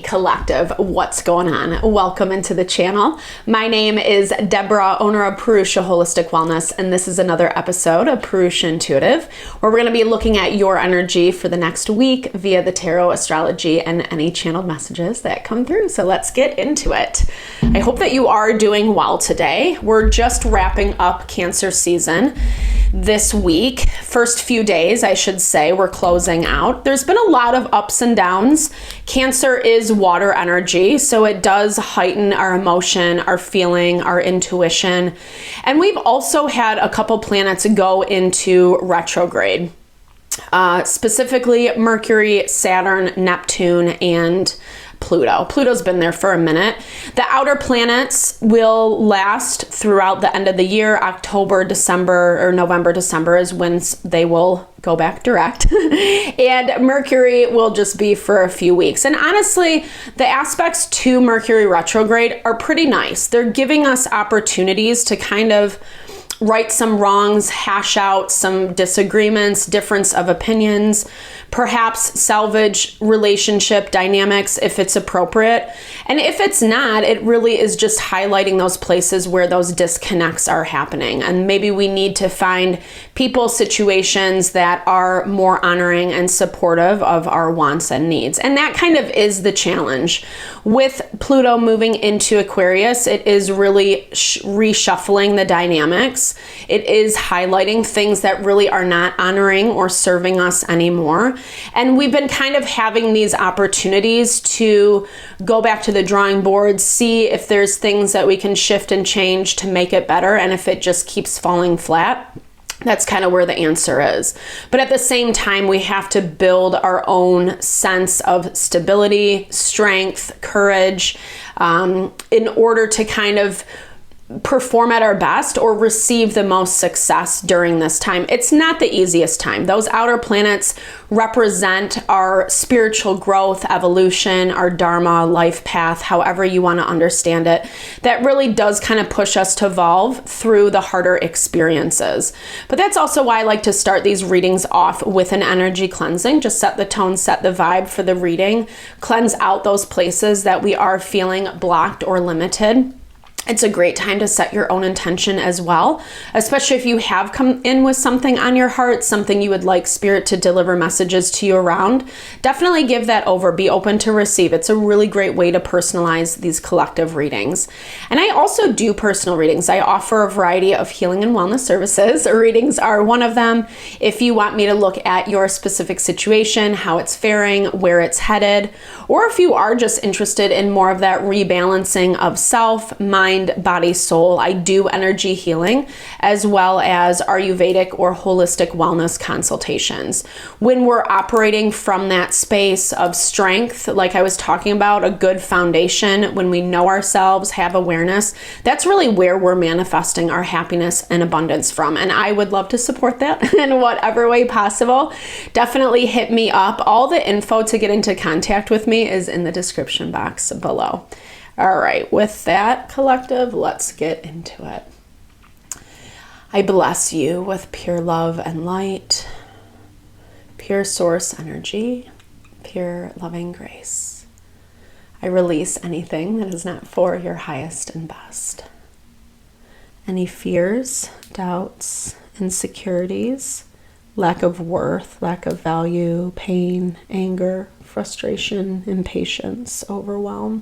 Collective, what's going on? Welcome into the channel. My name is Deborah, owner of Purusha Holistic Wellness, and this is another episode of Purusha Intuitive, where we're going to be looking at your energy for the next week via the tarot, astrology, and any channeled messages that come through. So let's get into it. I hope that you are doing well today. We're just wrapping up Cancer season this week. First few days, I should say, we're closing out. There's been a lot of ups and downs. Cancer is water energy, so it does heighten our emotion, our feeling, our intuition. And we've also had a couple planets go into retrograde, specifically Mercury, Saturn, Neptune, and Pluto. Pluto's been there for a minute. The outer planets will last throughout the end of the year. October, December, or November, December is when they will go back direct. And Mercury will just be for a few weeks. And honestly, the aspects to Mercury retrograde are pretty nice. They're giving us opportunities to kind of right some wrongs, hash out some disagreements, difference of opinions, perhaps salvage relationship dynamics if it's appropriate. And if it's not, it really is just highlighting those places where those disconnects are happening. And maybe we need to find people, situations that are more honoring and supportive of our wants and needs. And that kind of is the challenge. With Pluto moving into Aquarius, it is really reshuffling the dynamics. It is highlighting things that really are not honoring or serving us anymore. And we've been kind of having these opportunities to go back to the drawing board, see if there's things that we can shift and change to make it better. And if it just keeps falling flat, that's kind of where the answer is. But at the same time, we have to build our own sense of stability, strength, courage, in order to kind of perform at our best or receive the most success during this time. It's not the easiest time. Those outer planets represent our spiritual growth, evolution, our dharma, life path, however you want to understand it. That really does kind of push us to evolve through the harder experiences. But that's also why I like to start these readings off with an energy cleansing. Just set the tone, set the vibe for the reading, cleanse out those places that we are feeling blocked or limited. It's a great time to set your own intention as well, especially if you have come in with something on your heart, something you would like Spirit to deliver messages to you around. Definitely give that over. Be open to receive. It's a really great way to personalize these collective readings. And I also do personal readings. I offer a variety of healing and wellness services. Readings are one of them. If you want me to look at your specific situation, how it's faring, where it's headed, or if you are just interested in more of that rebalancing of self, mind, body, soul, I do energy healing as well as Ayurvedic or holistic wellness consultations. When we're operating from that space of strength, like I was talking about, a good foundation, when we know ourselves, have awareness, that's really where we're manifesting our happiness and abundance from. And I would love to support that in whatever way possible. Definitely hit me up. All the info to get into contact with me is in the description box below. All right, with that, collective, let's get into it. I bless you with pure love and light, pure source energy, pure loving grace. I release anything that is not for your highest and best. Any fears, doubts, insecurities, lack of worth, lack of value, pain, anger, frustration, impatience, overwhelm.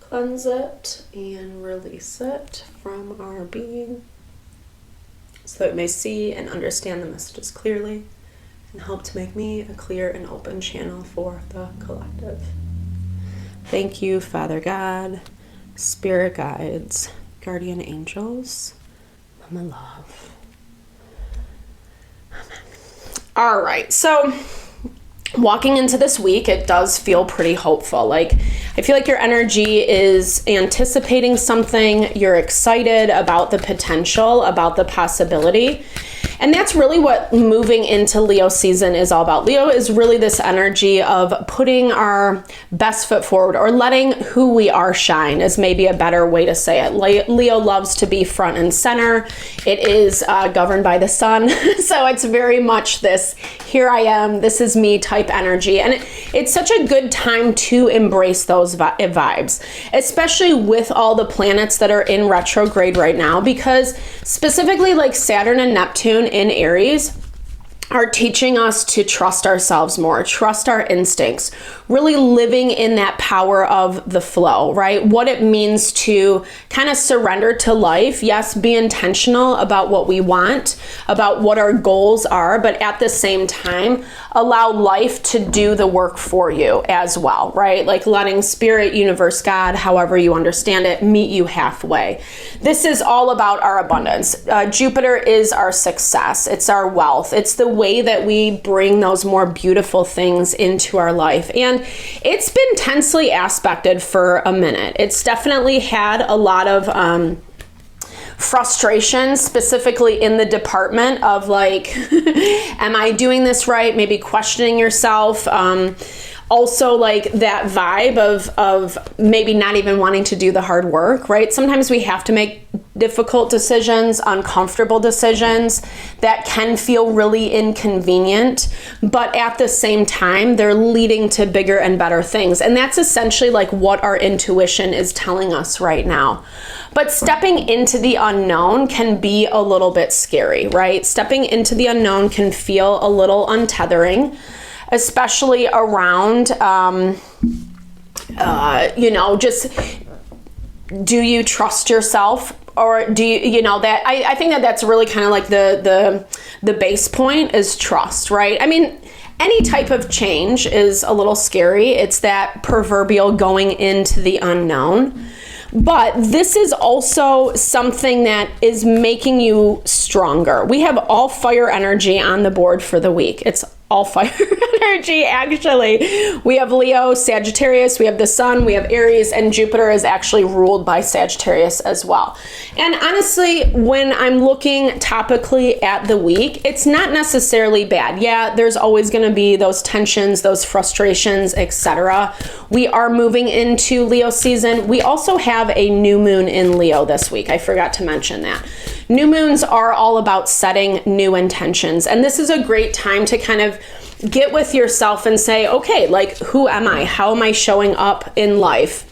Cleanse it and release it from our being so that we may see and understand the messages clearly and help to make me a clear and open channel for the collective. Thank you, Father God, Spirit guides, guardian angels, Mama Love. Amen. All right, so walking into this week, it does feel pretty hopeful. Like, I feel like your energy is anticipating something. You're excited about the potential, about the possibility. And that's really what moving into Leo season is all about. Leo is really this energy of putting our best foot forward, or letting who we are shine is maybe a better way to say it. Leo loves to be front and center. It is governed by the sun. So it's very much this here I am, this is me type energy. And it's such a good time to embrace those vibes, especially with all the planets that are in retrograde right now, because specifically like Saturn and Neptune in Aries are teaching us to trust ourselves more, trust our instincts, really living in that power of the flow, right? What it means to kind of surrender to life. Yes, be intentional about what we want, about what our goals are, but at the same time, allow life to do the work for you as well, right? Like letting spirit, universe, God, however you understand it, meet you halfway. This is all about our abundance. Jupiter is our success. It's our wealth. It's the way that we bring those more beautiful things into our life. And it's been tensely aspected for a minute. It's definitely had a lot of frustration, specifically in the department of like, am I doing this right? Maybe questioning yourself. Also like that vibe of maybe not even wanting to do the hard work, right? Sometimes we have to make difficult decisions, uncomfortable decisions that can feel really inconvenient, but at the same time, they're leading to bigger and better things. And that's essentially like what our intuition is telling us right now. But stepping into the unknown can be a little bit scary, right? Stepping into the unknown can feel a little untethering, especially around, just do you trust yourself? Or do you, that I think that that's really kind of like the base point is trust, right? I mean, any type of change is a little scary. It's that proverbial going into the unknown. But this is also something that is making you stronger. We have all fire energy on the board for the week. It's all fire energy, actually. We have Leo, Sagittarius, we have the Sun, we have Aries, and Jupiter is actually ruled by Sagittarius as well. And honestly, when I'm looking topically at the week, it's not necessarily bad. Yeah, there's always going to be those tensions, those frustrations, etc. We are moving into Leo season. We also have a new moon in Leo this week. I forgot to mention that. New moons are all about setting new intentions. And this is a great time to kind of get with yourself and say, okay, like, who am I? How am I showing up in life?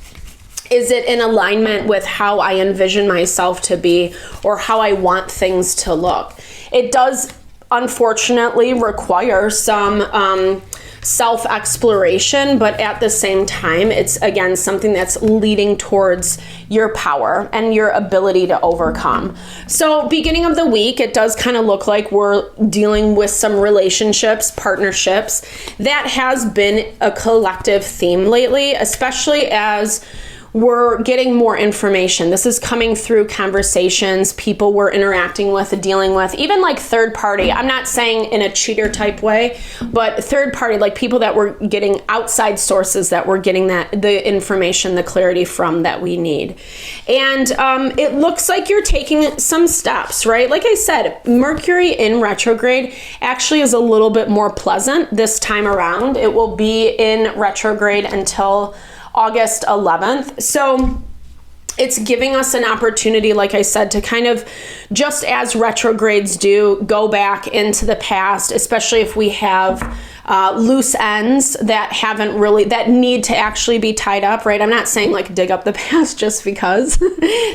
Is it in alignment with how I envision myself to be or how I want things to look? It does, unfortunately, require some self-exploration, but at the same time, it's again something that's leading towards your power and your ability to overcome. So beginning of the week, it does kind of look like we're dealing with some relationships, partnerships. That has been a collective theme lately, especially as we're getting more information. This is coming through conversations, people we're interacting with, dealing with, even like third party. I'm not saying in a cheater type way, but third party, like people that we're getting outside sources that we're getting the information, the clarity from that we need. And it looks like you're taking some steps, right? Like I said, Mercury in retrograde actually is a little bit more pleasant this time around. It will be in retrograde until August 11th. So it's giving us an opportunity, like I said, to kind of, just as retrogrades do, go back into the past, especially if we have loose ends that need to actually be tied up, right? I'm not saying like dig up the past just because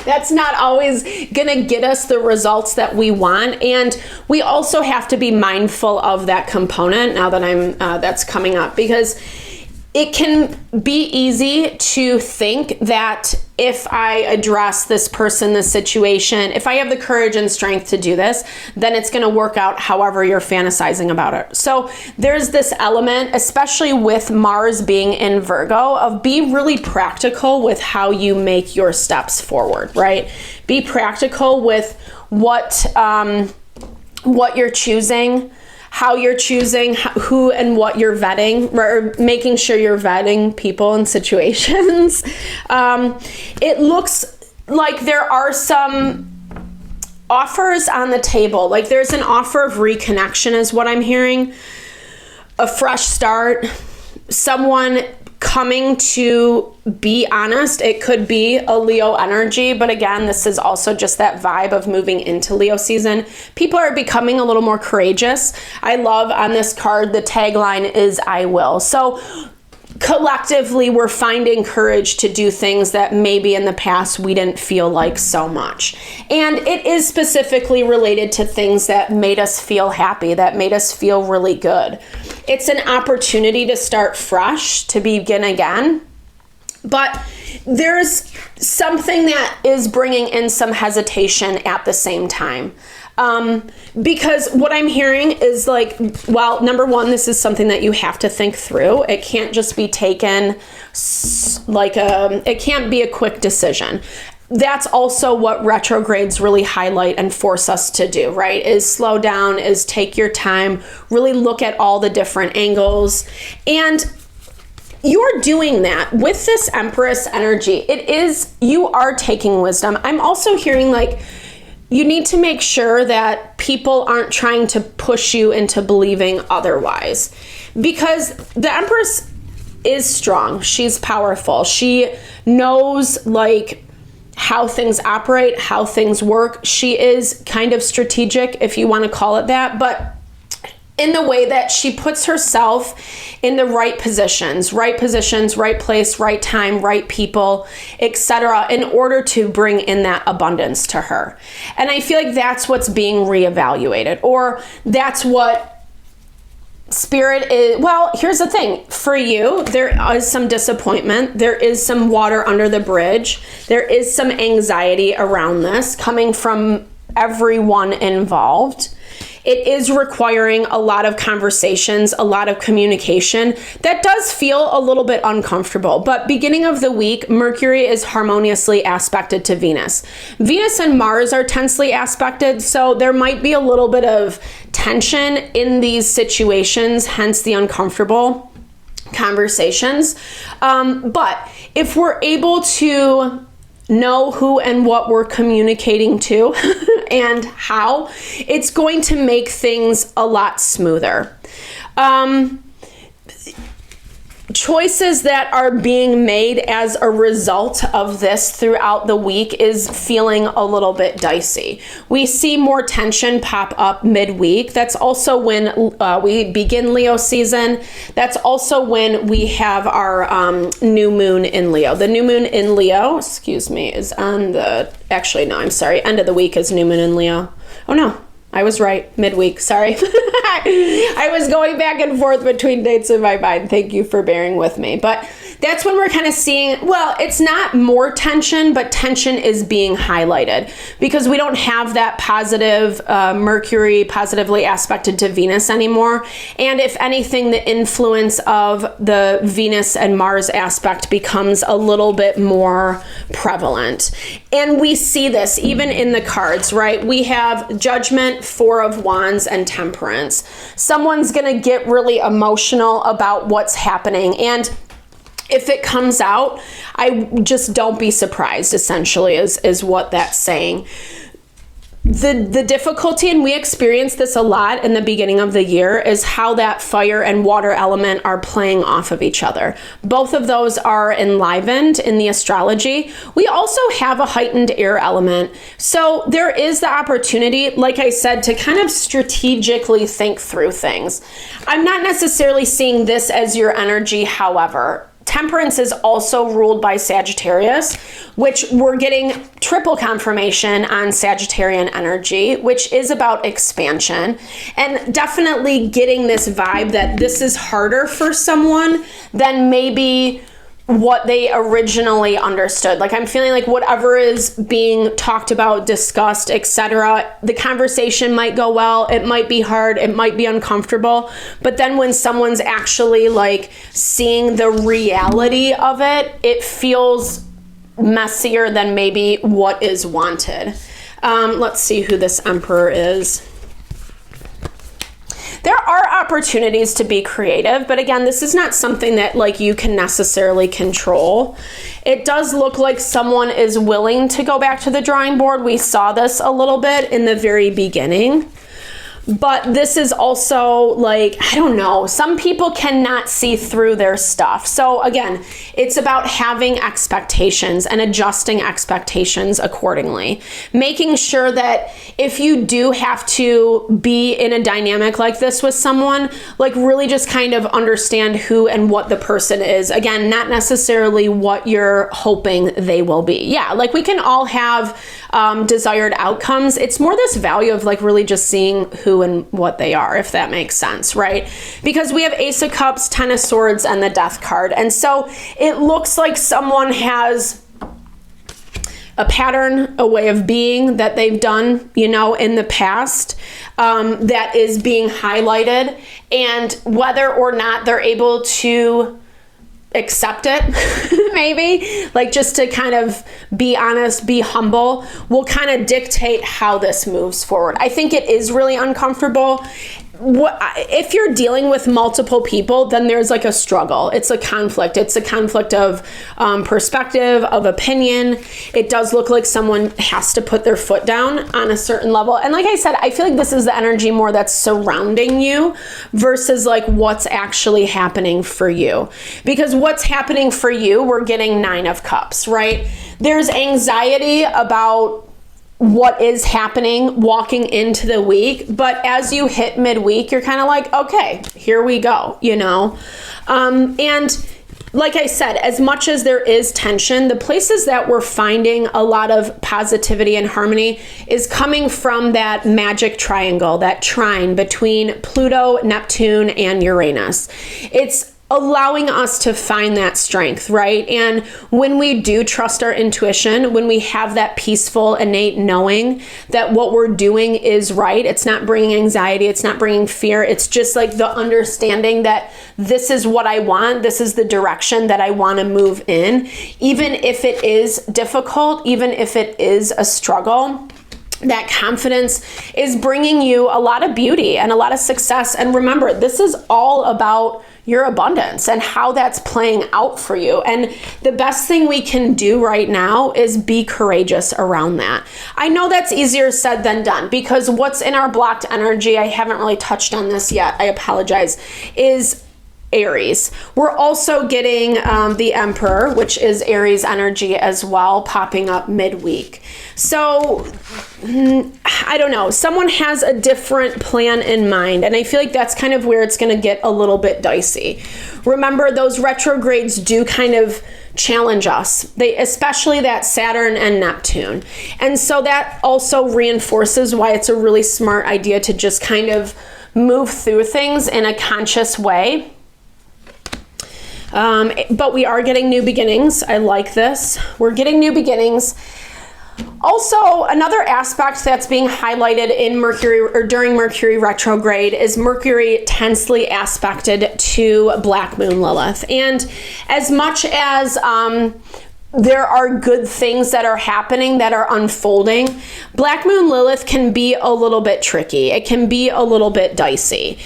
that's not always gonna get us the results that we want. And we also have to be mindful of that component now that that's coming up, because it can be easy to think that if I address this person, this situation, if I have the courage and strength to do this, then it's going to work out however you're fantasizing about it. So there's this element, especially with Mars being in Virgo, of be really practical with how you make your steps forward, right? Be practical with what you're choosing, how you're choosing, who and what you're vetting, or making sure you're vetting people and situations. It looks like there are some offers on the table. Like there's an offer of reconnection is what I'm hearing. A fresh start, someone coming to be honest. It could be a Leo energy, but again, this is also just that vibe of moving into Leo season. People are becoming a little more courageous. I love on this card, the tagline is I will. So collectively, we're finding courage to do things that maybe in the past we didn't feel like so much. And it is specifically related to things that made us feel happy, that made us feel really good. It's an opportunity to start fresh, to begin again. But there's something that is bringing in some hesitation at the same time. Because what I'm hearing is like, well, number one, this is something that you have to think through. It can't just be taken it can't be a quick decision. That's also what retrogrades really highlight and force us to do, right? Is slow down, is take your time, really look at all the different angles. And you're doing that with this Empress energy. You are taking wisdom. I'm also hearing like, you need to make sure that people aren't trying to push you into believing otherwise, because the Empress is strong. She's powerful. She knows like how things operate, how things work. She is kind of strategic, if you want to call it that, but in the way that she puts herself in the right positions, right place, right time, right people, etc., in order to bring in that abundance to her. And I feel like that's what's being reevaluated, or that's what Spirit is. Well, here's the thing. For you, there is some disappointment. There is some water under the bridge. There is some anxiety around this coming from everyone involved. It is requiring a lot of conversations, a lot of communication. That does feel a little bit uncomfortable, but beginning of the week, Mercury is harmoniously aspected to Venus. Venus and Mars are tensely aspected, so there might be a little bit of tension in these situations, hence the uncomfortable conversations. But if we're able to know who and what we're communicating to and how, it's going to make things a lot smoother. Choices that are being made as a result of this throughout the week is feeling a little bit dicey. We see more tension pop up midweek. That's also when we begin Leo season. That's also when we have our new moon in Leo. The new moon in Leo, is on the, end of the week is new moon in Leo. Oh no, I was right, midweek, sorry. I was going back and forth between dates in my mind. Thank you for bearing with me. But that's when we're kind of seeing, well, it's not more tension, but tension is being highlighted because we don't have that positive Mercury positively aspected to Venus anymore. And if anything, the influence of the Venus and Mars aspect becomes a little bit more prevalent. And we see this even in the cards, right? We have Judgment, Four of Wands, and Temperance. Someone's going to get really emotional about what's happening. And if it comes out, I just don't be surprised, essentially, is what that's saying. The difficulty, and we experience this a lot in the beginning of the year, is how that fire and water element are playing off of each other. Both of those are enlivened in the astrology. We also have a heightened air element. So there is the opportunity, like I said, to kind of strategically think through things. I'm not necessarily seeing this as your energy, however. Temperance is also ruled by Sagittarius, which we're getting triple confirmation on Sagittarian energy, which is about expansion, and definitely getting this vibe that this is harder for someone than maybe what they originally understood. Like, I'm feeling like whatever is being talked about, discussed, etc., the conversation might go well, it might be hard, it might be uncomfortable, but then when someone's actually like seeing the reality of it, it feels messier than maybe what is wanted. Let's see who this Emperor is. There are opportunities to be creative, but again, this is not something that like you can necessarily control. It does look like someone is willing to go back to the drawing board. We saw this a little bit in the very beginning. But this is also like, I don't know, some people cannot see through their stuff. So again, it's about having expectations and adjusting expectations accordingly. Making sure that if you do have to be in a dynamic like this with someone, like really just kind of understand who and what the person is. Again, not necessarily what you're hoping they will be. Yeah, like we can all have desired outcomes. It's more this value of like really just seeing who and what they are, if that makes sense, right? Because we have Ace of Cups, Ten of Swords, and the Death card. And so it looks like someone has a pattern, a way of being that they've done, you know, in the past that is being highlighted. And whether or not they're able to accept it, maybe, like just to kind of be honest, be humble, will kind of dictate how this moves forward. I think it is really uncomfortable. If you're dealing with multiple people, then there's like a struggle. It's a conflict. It's a conflict of perspective, of opinion. It does look like someone has to put their foot down on a certain level. And like I said, I feel like this is the energy more that's surrounding you versus like what's actually happening for you. Because what's happening for you, we're getting Nine of Cups, right? There's anxiety about what is happening walking into the week, but as you hit midweek, you're kind of like, okay, here we go, you know? And like I said, as much as there is tension, the places that we're finding a lot of positivity and harmony is coming from that magic triangle, that trine between Pluto, Neptune, and Uranus. It's allowing us to find that strength, right? And when we do trust our intuition, when we have that peaceful, innate knowing that what we're doing is right, it's not bringing anxiety, it's not bringing fear, it's just like the understanding that this is what I want, this is the direction that I want to move in, even if it is difficult, even if it is a struggle. That confidence is bringing you a lot of beauty and a lot of success. And remember, this is all about your abundance and how that's playing out for you. And the best thing we can do right now is be courageous around that. I know that's easier said than done, because what's in our blocked energy, I haven't really touched on this yet, I apologize, is Aries. We're also getting the Emperor, which is Aries energy as well, popping up midweek. So I don't know, someone has a different plan in mind, and I feel like that's kind of where it's going to get a little bit dicey. Remember, those retrogrades do kind of challenge us, especially that Saturn and Neptune. And so that also reinforces why it's a really smart idea to just kind of move through things in a conscious way. But we are getting new beginnings. I like this. We're getting new beginnings. Also, another aspect that's being highlighted in Mercury or during Mercury retrograde is Mercury tensely aspected to Black Moon Lilith. And as much as there are good things that are happening, that are unfolding, Black Moon Lilith can be a little bit tricky. It can be a little bit dicey.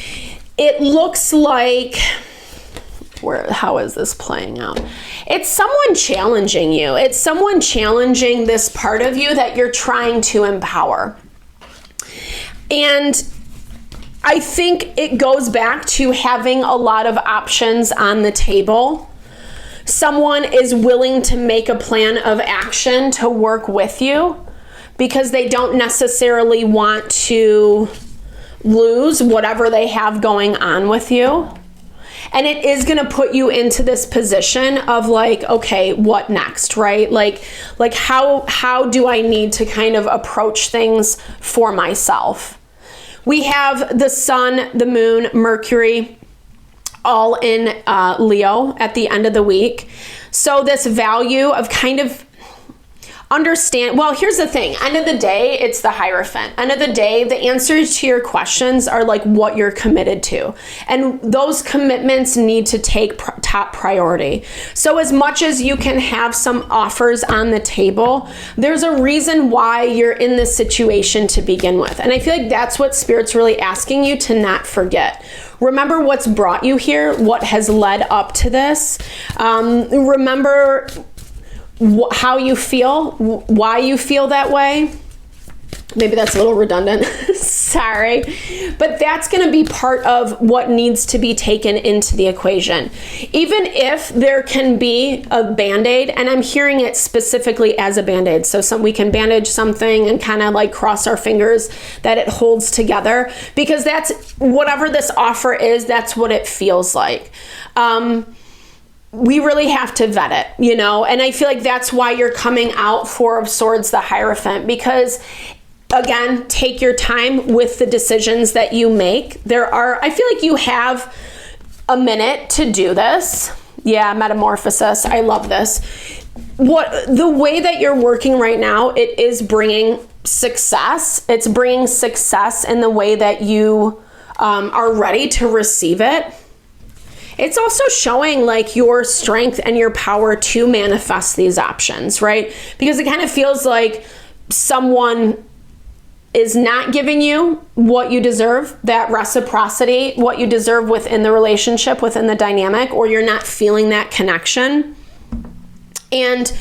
It looks like, how is this playing out? It's someone challenging you. It's someone challenging this part of you that you're trying to empower. And I think it goes back to having a lot of options on the table. Someone is willing to make a plan of action to work with you because they don't necessarily want to lose whatever they have going on with you. And it is going to put you into this position of like, okay, what next, right? Like how do I need to kind of approach things for myself? We have the sun, the moon, Mercury, all in Leo at the end of the week. So this value of kind of well, here's the thing. End of the day, it's the Hierophant. End of the day, the answers to your questions are like what you're committed to. And those commitments need to take top priority. So as much as you can have some offers on the table, there's a reason why you're in this situation to begin with. And I feel like that's what Spirit's really asking you to not forget. Remember what's brought you here, what has led up to this. Remember how you feel, why you feel that way. Maybe that's a little redundant. Sorry. But that's going to be part of what needs to be taken into the equation. Even if there can be a Band-Aid, and I'm hearing it specifically as a Band-Aid. So we can bandage something and kind of like cross our fingers that it holds together, because that's whatever this offer is, that's what it feels like. We really have to vet it, you know, and I feel like that's why you're coming out Four of Swords, the Hierophant, because again, take your time with the decisions that you make. I feel like you have a minute to do this. Yeah, metamorphosis. I love this. The way that you're working right now, it is bringing success. It's bringing success in the way that you are ready to receive it. It's also showing like your strength and your power to manifest these options, right? Because it kind of feels like someone is not giving you what you deserve, that reciprocity, what you deserve within the relationship, within the dynamic, or you're not feeling that connection. And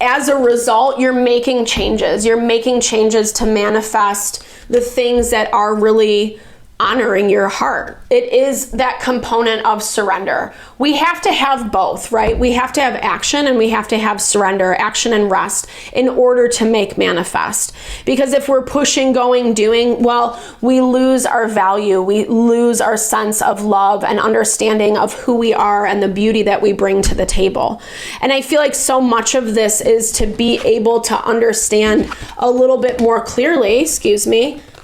as a result, you're making changes. You're making changes to manifest the things that are really honoring your heart. It is that component of surrender. We have to have both, right? We have to have action and we have to have surrender, action and rest, in order to make manifest. Because if we're pushing, going, doing, well, we lose our value. We lose our sense of love and understanding of who we are and the beauty that we bring to the table. And I feel like so much of this is to be able to understand a little bit more clearly,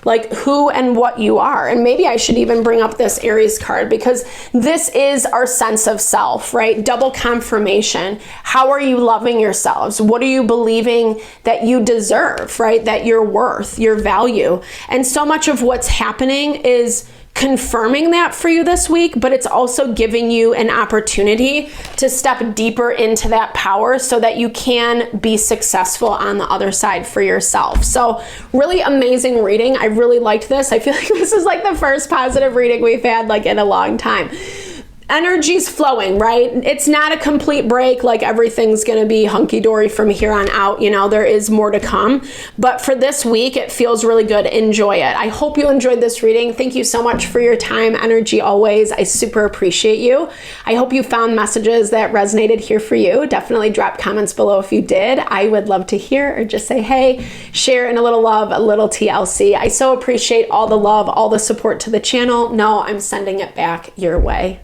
like who and what you are. And maybe I should even bring up this Aries card, because this is our sense of self, right? Double confirmation. How are you loving yourselves? What are you believing that you deserve, right? That you're worth, your value. And so much of what's happening is confirming that for you this week, but it's also giving you an opportunity to step deeper into that power so that you can be successful on the other side for yourself. So really amazing reading. I really liked this. I feel like this is like the first positive reading we've had like in a long time. Energy's flowing, right? It's not a complete break, like everything's gonna be hunky-dory from here on out. You know, there is more to come. But for this week, it feels really good. Enjoy it. I hope you enjoyed this reading. Thank you so much for your time, energy always. I super appreciate you. I hope you found messages that resonated here for you. Definitely drop comments below if you did. I would love to hear, or just say, hey, share in a little love, a little TLC. I so appreciate all the love, all the support to the channel. No, I'm sending it back your way.